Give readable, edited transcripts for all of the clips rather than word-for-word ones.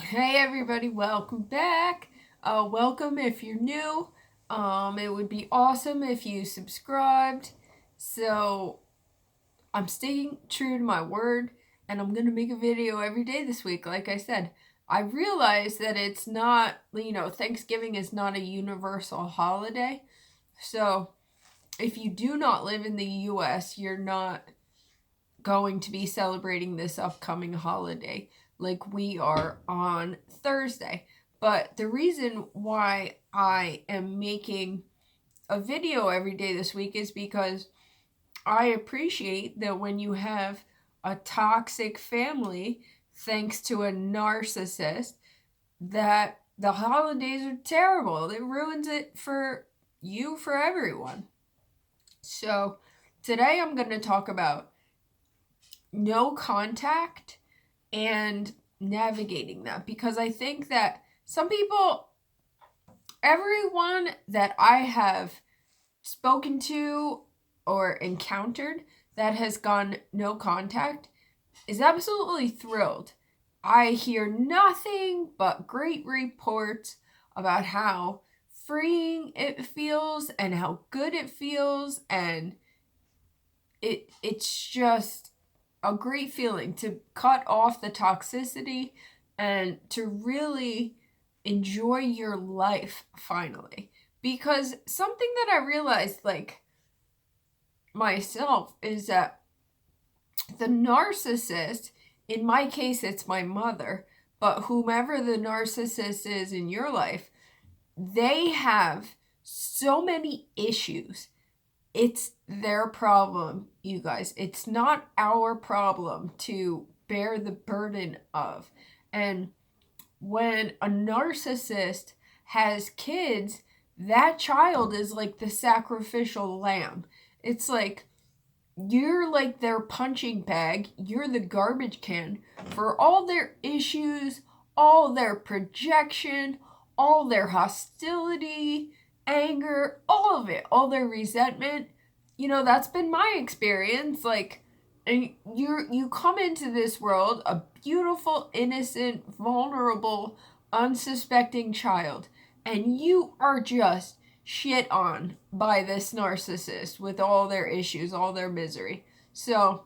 Hey everybody, welcome back. Welcome if you're new. It would be awesome if you subscribed. So I'm staying true to my word and I'm gonna make a video every day this week, like I said. I realize that it's not, Thanksgiving is not a universal holiday. So if you do not live in the US, you're not going to be celebrating this upcoming holiday like we are on Thursday. But the reason why I am making a video every day this week is because I appreciate that when you have a toxic family, thanks to a narcissist, that the holidays are terrible. It ruins it for you, for everyone. So today I'm going to talk about no contact and navigating that, because I think that some people, everyone that I have spoken to or encountered that has gone no contact is absolutely thrilled. I hear nothing but great reports about how freeing it feels and how good it feels, and it's just a great feeling to cut off the toxicity and to really enjoy your life finally. Because something that I realized, like myself, is that the narcissist, in my case, it's my mother, but whomever the narcissist is in your life, they have so many issues. It's their problem, you guys. It's not our problem to bear the burden of. And when a narcissist has kids, that child is like the sacrificial lamb. It's like you're like their punching bag, you're the garbage can for all their issues, all their projection, all their hostility, anger, all of it, all their resentment. That's been my experience. Like, and you come into this world a beautiful, innocent, vulnerable, unsuspecting child, and you are just shit on by this narcissist with all their issues, all their misery. So,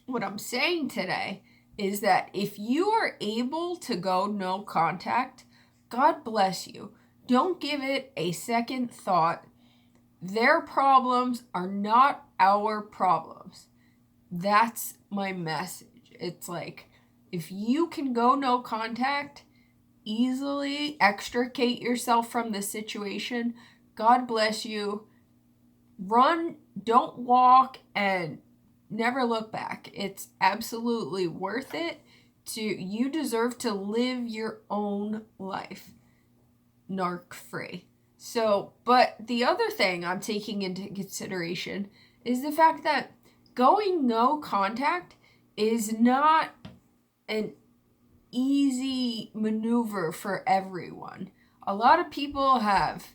what I'm saying today is that if you are able to go no contact, God bless you. Don't give it a second thought. Their problems are not our problems. That's my message. It's like, if you can go no contact, easily extricate yourself from the situation, God bless you. Run, don't walk, and never look back. It's absolutely worth it. You deserve to live your own life narc free. So, but the other thing I'm taking into consideration is the fact that going no contact is not an easy maneuver for everyone. A lot of people have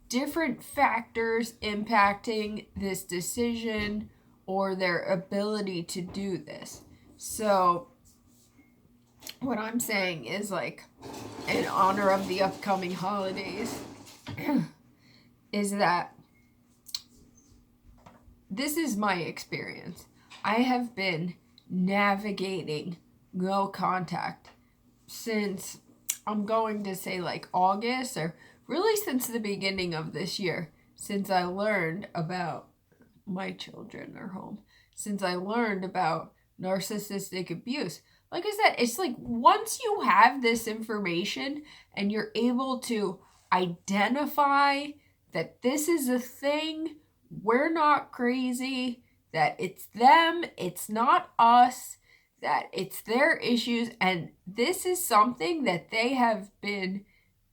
different factors impacting this decision or their ability to do this. So, what I'm saying is, like, in honor of the upcoming holidays, is that this is my experience. I have been navigating no contact since, I'm going to say, like August, or really since the beginning of this year, since I learned about my children are home, since I learned about narcissistic abuse. Like I said, it's like once you have this information and you're able to identify that this is a thing, we're not crazy, that it's them, it's not us, that it's their issues, and this is something that they have been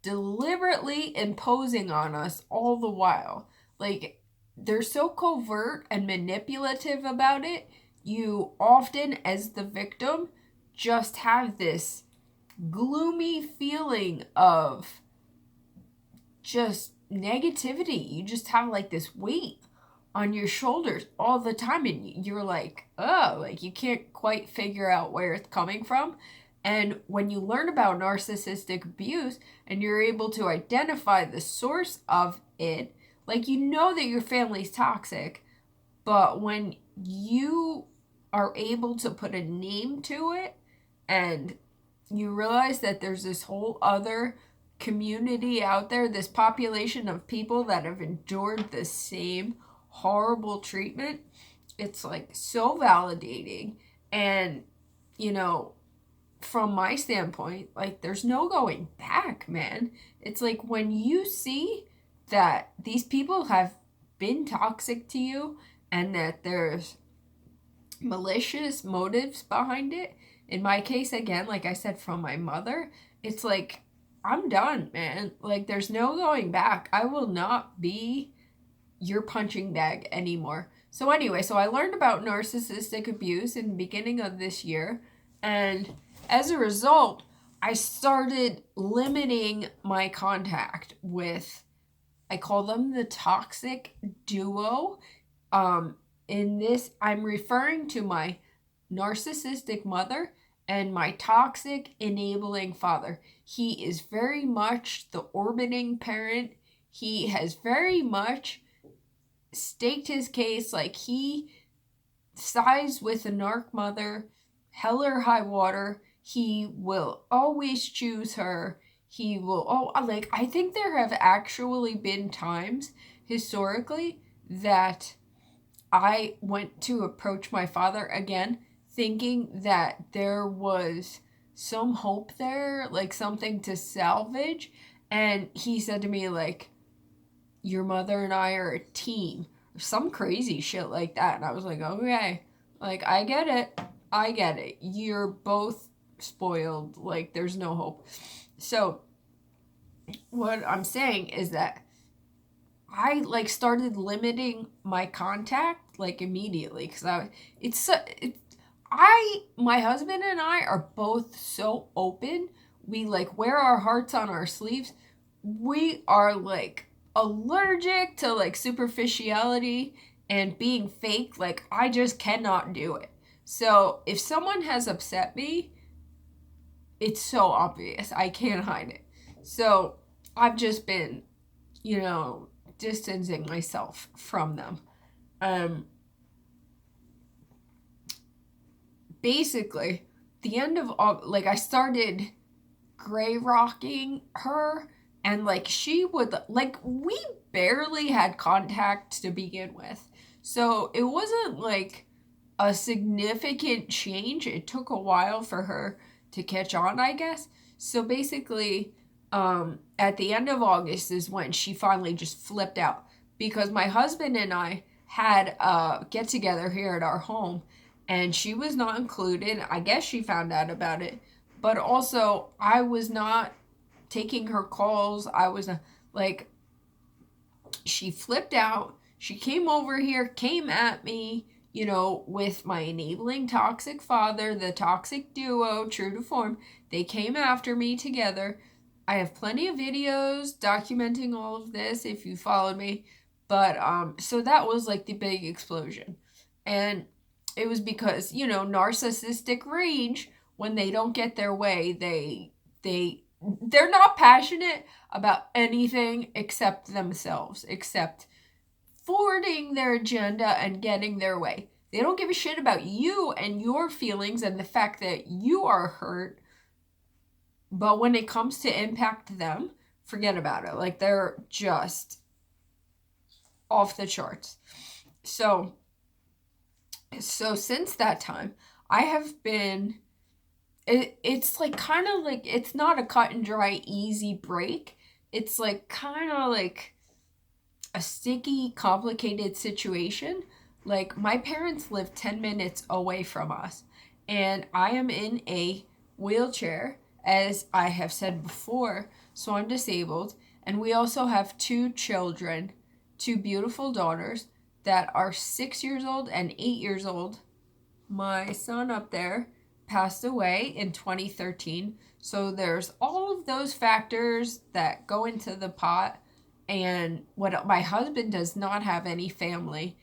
deliberately imposing on us all the while. Like, they're so covert and manipulative about it, you often, as the victim, just have this gloomy feeling of just negativity. You just have like this weight on your shoulders all the time, and you're like, oh, like you can't quite figure out where it's coming from. And when you learn about narcissistic abuse and you're able to identify the source of it, like, you know that your family's toxic, but when you are able to put a name to it and you realize that there's this whole other community out there, this population of people that have endured the same horrible treatment, it's like so validating. And, you know, from my standpoint, like, there's no going back, man. It's like when you see that these people have been toxic to you and that there's malicious motives behind it. In my case, again, like I said, from my mother, it's like, I'm done, man. Like, there's no going back. I will not be your punching bag anymore. So anyway, so I learned about narcissistic abuse in the beginning of this year, and as a result, I started limiting my contact with, I call them the toxic duo. In this, I'm referring to my narcissistic mother and my toxic enabling father. He is very much the orbiting parent. He has very much staked his case, like he sides with the narc mother, hell or high water. He will always choose her. He will, like, I think there have actually been times historically that I went to approach my father again, thinking that there was some hope there, like something to salvage. And he said to me, like, your mother and I are a team, or some crazy shit like that. And I was like, okay, like, I get it. I get it. You're both spoiled. Like, there's no hope. So what I'm saying is that I, like, started limiting my contact, like, immediately, because my husband and I are both so open. We, like, wear our hearts on our sleeves. We are, like, allergic to, like, superficiality and being fake. Like, I just cannot do it. So if someone has upset me, it's so obvious. I can't hide it. So I've just been, you know, distancing myself from them. Basically, the end of all, like, I started gray rocking her, and, like, she would, like, we barely had contact to begin with. So it wasn't like a significant change. It took a while for her to catch on, I guess. So basically, at the end of August is when she finally just flipped out, because my husband and I had a get together here at our home, and she was not included. I guess she found out about it, but also I was not taking her calls. I was like, she flipped out. She came over here, came at me, you know, with my enabling toxic father, the toxic duo, true to form. They came after me together. I have plenty of videos documenting all of this if you followed me. But so that was like the big explosion. And it was because, you know, narcissistic rage, when they don't get their way, they're not passionate about anything except themselves, except forwarding their agenda and getting their way. They don't give a shit about you and your feelings and the fact that you are hurt. But when it comes to impact them, forget about it. Like, they're just off the charts. So since that time, I have been, it's like kind of like, it's not a cut and dry, easy break. It's like kind of like a sticky, complicated situation. Like, my parents live 10 minutes away from us, and I am in a wheelchair, as I have said before, so I'm disabled. And we also have 2 children, 2 beautiful daughters that are 6 years old and 8 years old. My son up there passed away in 2013. So there's all of those factors that go into the pot. And what my husband does not have any family.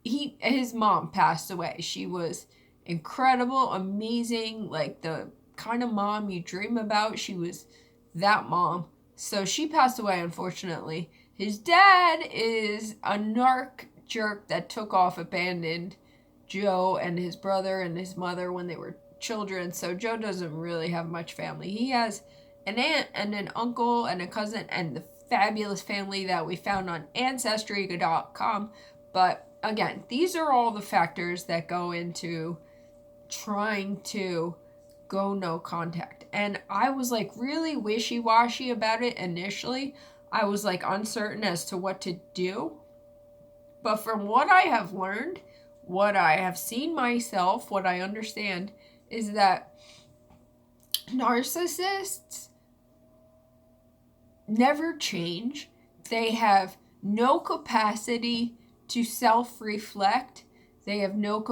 His mom passed away. She was incredible, amazing, like the kind of mom you dream about. She was that mom. So she passed away, unfortunately. His dad is a narc jerk that took off, abandoned Joe and his brother and his mother when they were children. So Joe doesn't really have much family. He has an aunt and an uncle and a cousin and the fabulous family that we found on Ancestry.com. But again, these are all the factors that go into trying to go no contact. And I was like really wishy-washy about it initially. I was like uncertain as to what to do. But from what I have learned, what I have seen myself, what I understand is that narcissists never change. They have no capacity to self-reflect. They have no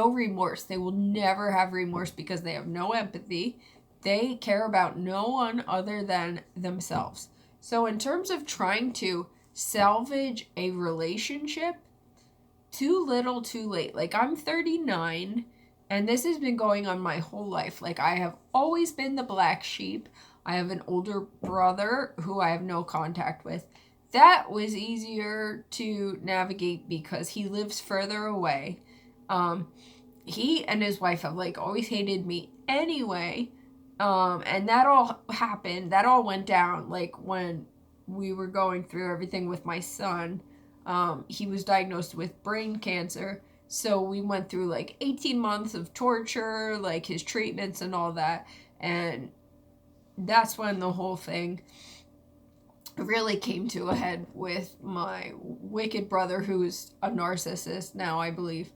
remorse. They will never have remorse because they have no empathy. They care about no one other than themselves. So in terms of trying to salvage a relationship, too little, too late. Like, I'm 39, and this has been going on my whole life. Like, I have always been the black sheep. I have an older brother who I have no contact with. That was easier to navigate because he lives further away. He and his wife have, like, always hated me anyway. And that all happened. That all went down, like, when we were going through everything with my son. He was diagnosed with brain cancer. So we went through like 18 months of torture, like his treatments and all that. And that's when the whole thing really came to a head with my wicked brother, who's a narcissist now, I believe,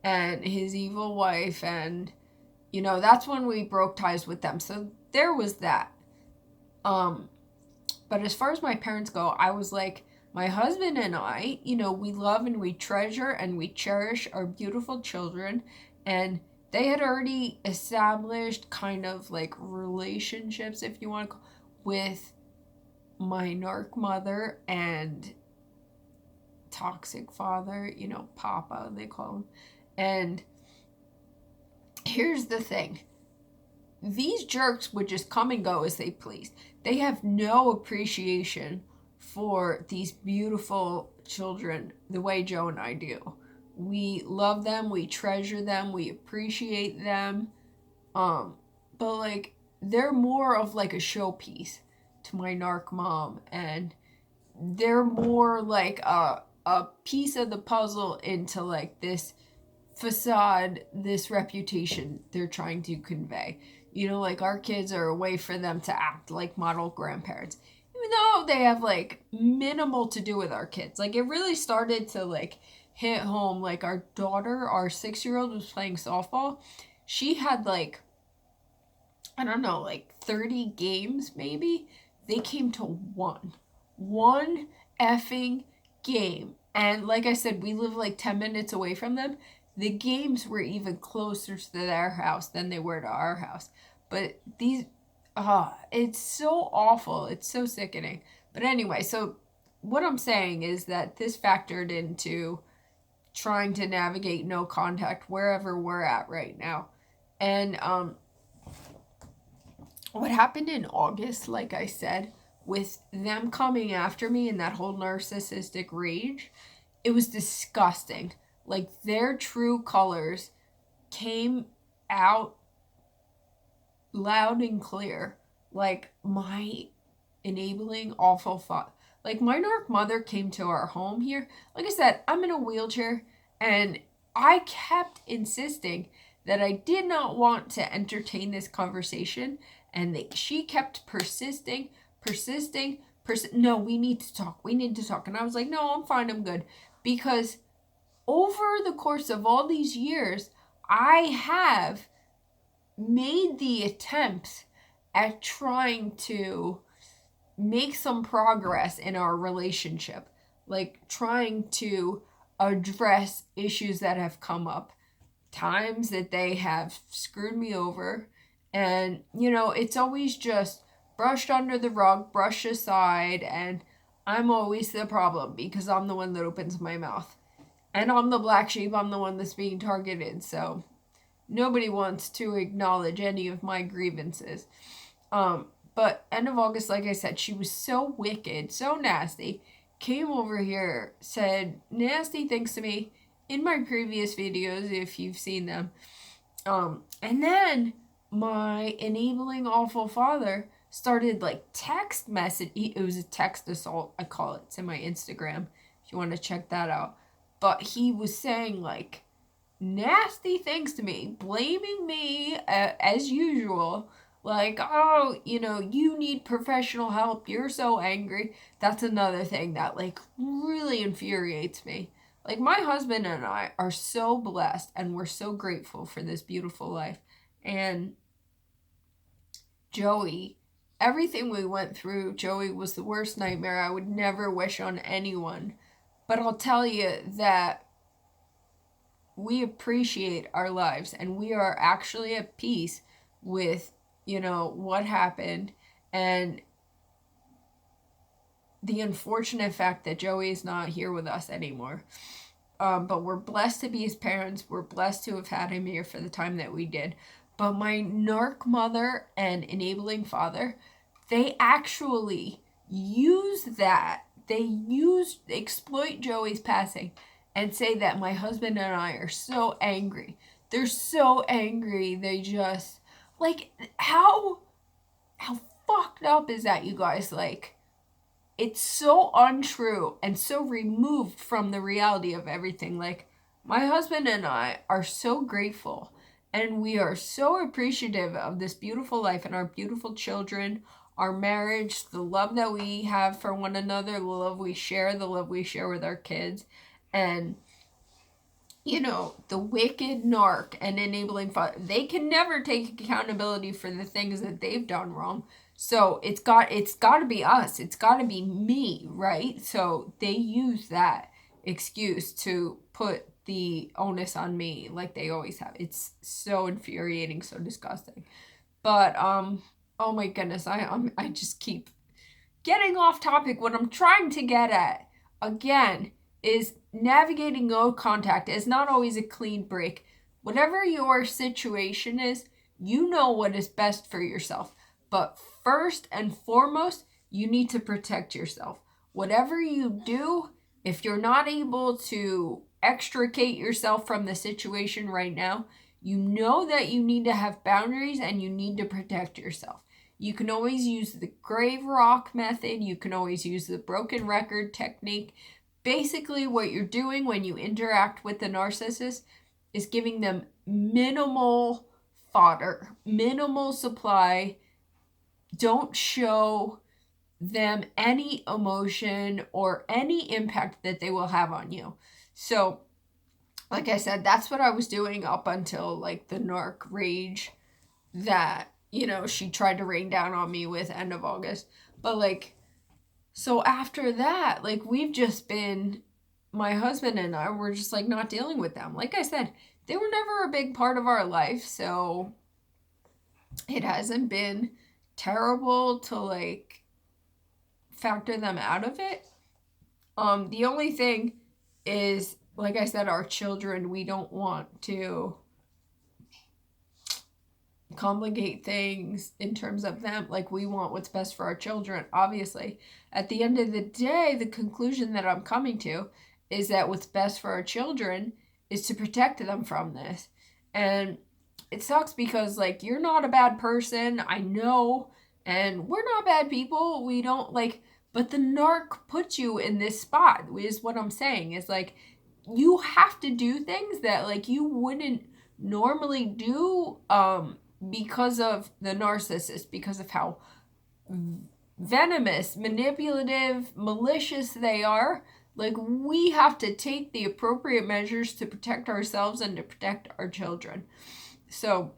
and his evil wife. And, you know, that's when we broke ties with them. So there was that. But as far as my parents go, I was like, my husband and I, you know, we love and we treasure and we cherish our beautiful children. And they had already established kind of like relationships, if you want to call, with my narc mother and toxic father, you know, Papa, they call him. And here's the thing. These jerks would just come and go as they please. They have no appreciation for these beautiful children the way Joe and I do. We love them, we treasure them, we appreciate them. But like, they're more of like a showpiece to my narc mom, and they're more like a piece of the puzzle into like this facade, this reputation they're trying to convey. You know, like, our kids are a way for them to act like model grandparents, even though they have like minimal to do with our kids. Like, it really started to like hit home. Like, our daughter, our 6-year-old, was playing softball. She had like, I don't know, like 30 games maybe. They came to one effing game. And like I said, we live like 10 minutes away from them. The games were even closer to their house than they were to our house. But these, it's so awful. It's so sickening. But anyway, so what I'm saying is that this factored into trying to navigate no contact wherever we're at right now. And what happened in August, like I said, with them coming after me and that whole narcissistic rage, it was disgusting. Like, their true colors came out loud and clear. Like, my enabling, awful thought. Like, my narc mother came to our home here. Like I said, I'm in a wheelchair, and I kept insisting that I did not want to entertain this conversation, and she kept persisting. No, we need to talk. And I was like, no, I'm fine, I'm good. Because over the course of all these years, I have made the attempts at trying to make some progress in our relationship. Like, trying to address issues that have come up, times that they have screwed me over. And, you know, it's always just brushed under the rug, brushed aside, and I'm always the problem because I'm the one that opens my mouth. And I'm the black sheep, I'm the one that's being targeted. So nobody wants to acknowledge any of my grievances. But end of August, like I said, she was so wicked, so nasty, came over here, said nasty things to me in my previous videos, if you've seen them. And then my enabling awful father started like text message. It was a text assault, I call it. It's in my Instagram if you want to check that out. But he was saying like nasty things to me, blaming me as usual. Like, oh, you need professional help. You're so angry. That's another thing that like really infuriates me. Like, my husband and I are so blessed and we're so grateful for this beautiful life. And Joey, everything we went through, Joey was the worst nightmare I would never wish on anyone. But I'll tell you that we appreciate our lives and we are actually at peace with, what happened and the unfortunate fact that Joey is not here with us anymore. But we're blessed to be his parents. We're blessed to have had him here for the time that we did. But my narc mother and enabling father, they actually use that. They exploit Joey's passing and say that my husband and I are so angry. They're so angry. They just, like, how fucked up is that, you guys? Like, it's so untrue and so removed from the reality of everything. Like, my husband and I are so grateful and we are so appreciative of this beautiful life and our beautiful children, our marriage, the love that we have for one another, the love we share with our kids. And the wicked narc and enabling father, they can never take accountability for the things that they've done wrong. So it's got to be us. It's got to be me, right? So they use that excuse to put the onus on me like they always have. It's so infuriating, so disgusting. But oh my goodness, I just keep getting off topic. What I'm trying to get at again is navigating no contact is not always a clean break. Whatever your situation is, you know what is best for yourself. But first and foremost, you need to protect yourself. Whatever you do, if you're not able to extricate yourself from the situation right now, you know that you need to have boundaries and you need to protect yourself. You can always use the grave rock method. You can always use the broken record technique. Basically, what you're doing when you interact with the narcissist is giving them minimal fodder, minimal supply. Don't show them any emotion or any impact that they will have on you. So, like I said, that's what I was doing up until like the narc rage that, she tried to rain down on me with end of August. But like, so after that, like, we've just been, my husband and I were just like not dealing with them. Like I said, they were never a big part of our life. So it hasn't been terrible to like factor them out of it. The only thing is, like I said, our children, we don't want to complicate things in terms of them. Like, we want what's best for our children, obviously. At the end of the day, the conclusion that I'm coming to is that what's best for our children is to protect them from this. And it sucks because, like, you're not a bad person, I know, and we're not bad people. We don't, like, but the narc puts you in this spot, is what I'm saying. Is like, you have to do things that, like, you wouldn't normally do, because of the narcissist, because of how venomous, manipulative, malicious they are. Like, we have to take the appropriate measures to protect ourselves and to protect our children. So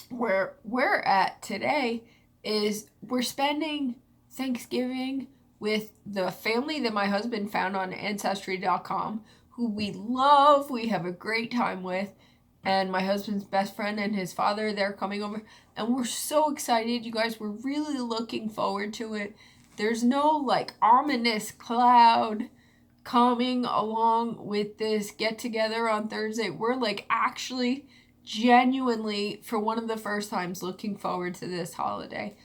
where we're at today is we're spending Thanksgiving with the family that my husband found on Ancestry.com, who we love, we have a great time with, and my husband's best friend and his father, they're coming over, and we're so excited, you guys. We're really looking forward to it. There's no, like, ominous cloud coming along with this get-together on Thursday. We're, like, actually genuinely, for one of the first times, looking forward to this holiday.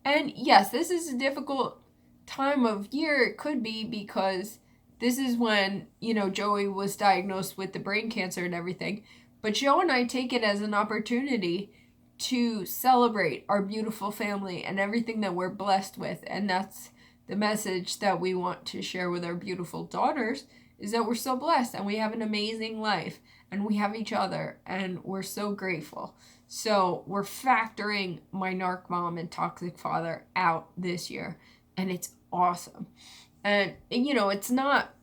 And yes, this is a difficult time of year. It could be because this is when, Joey was diagnosed with the brain cancer and everything. But Joe and I take it as an opportunity to celebrate our beautiful family and everything that we're blessed with. And that's the message that we want to share with our beautiful daughters, is that we're so blessed and we have an amazing life and we have each other and we're so grateful. So we're factoring my narc mom and toxic father out this year, and it's awesome. And it's not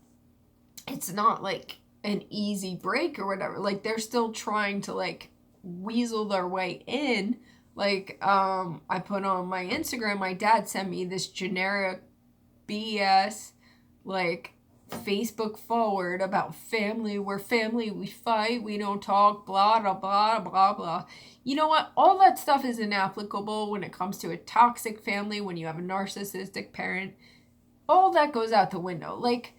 like an easy break or whatever. Like, they're still trying to like weasel their way in. Like, I put on my Instagram, my dad sent me this generic BS like Facebook forward about family. We're family, we fight, we don't talk, blah blah blah blah blah. You know what? All that stuff is inapplicable when it comes to a toxic family, when you have a narcissistic parent. All that goes out the window. Like,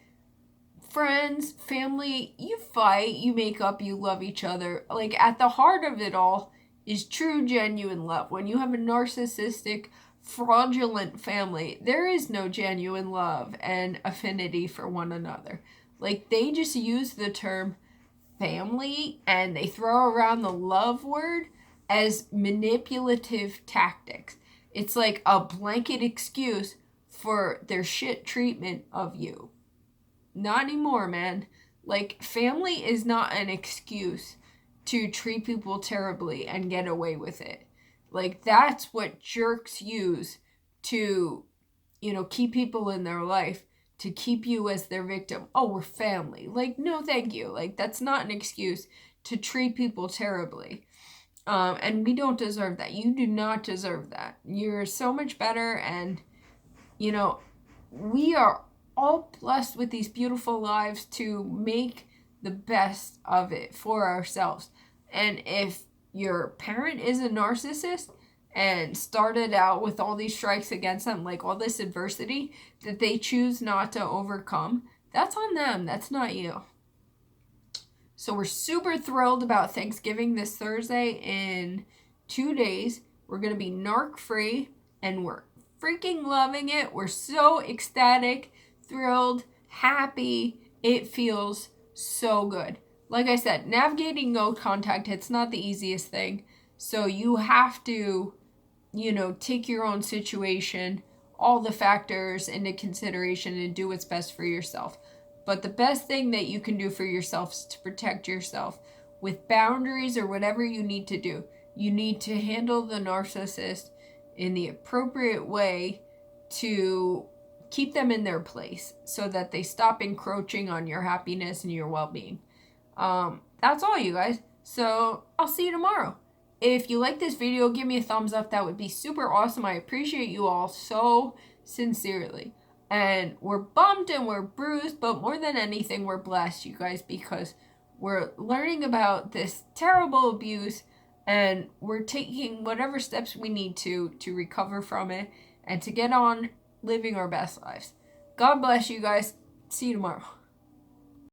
friends, family, you fight, you make up, you love each other. Like, at the heart of it all is true, genuine love. When you have a narcissistic, fraudulent family, there is no genuine love and affinity for one another. Like, they just use the term family and they throw around the love word as manipulative tactics. It's like a blanket excuse for their shit treatment of you. Not anymore, man. Like, family is not an excuse to treat people terribly and get away with it. Like, that's what jerks use to, keep people in their life, to keep you as their victim. Oh, we're family. Like, no, thank you. Like, that's not an excuse to treat people terribly. And we don't deserve that. You do not deserve that. You're so much better. And, we are all blessed with these beautiful lives to make the best of it for ourselves. And if your parent is a narcissist and started out with all these strikes against them, like all this adversity that they choose not to overcome, that's on them. That's not you. So we're super thrilled about Thanksgiving this Thursday. In 2 days, we're going to be narc free and we're freaking loving it. We're so ecstatic, thrilled, happy. It feels so good. Like I said, navigating no contact, it's not the easiest thing. So you have to, take your own situation, all the factors into consideration and do what's best for yourself. But the best thing that you can do for yourself is to protect yourself with boundaries or whatever you need to do. You need to handle the narcissist in the appropriate way to keep them in their place so that they stop encroaching on your happiness and your well-being. That's all, you guys. So I'll see you tomorrow. If you like this video, give me a thumbs up. That would be super awesome. I appreciate you all so sincerely. And we're bummed and we're bruised, but more than anything, we're blessed, you guys, because we're learning about this terrible abuse and we're taking whatever steps we need to recover from it and to get on living our best lives. God bless you guys. See you tomorrow.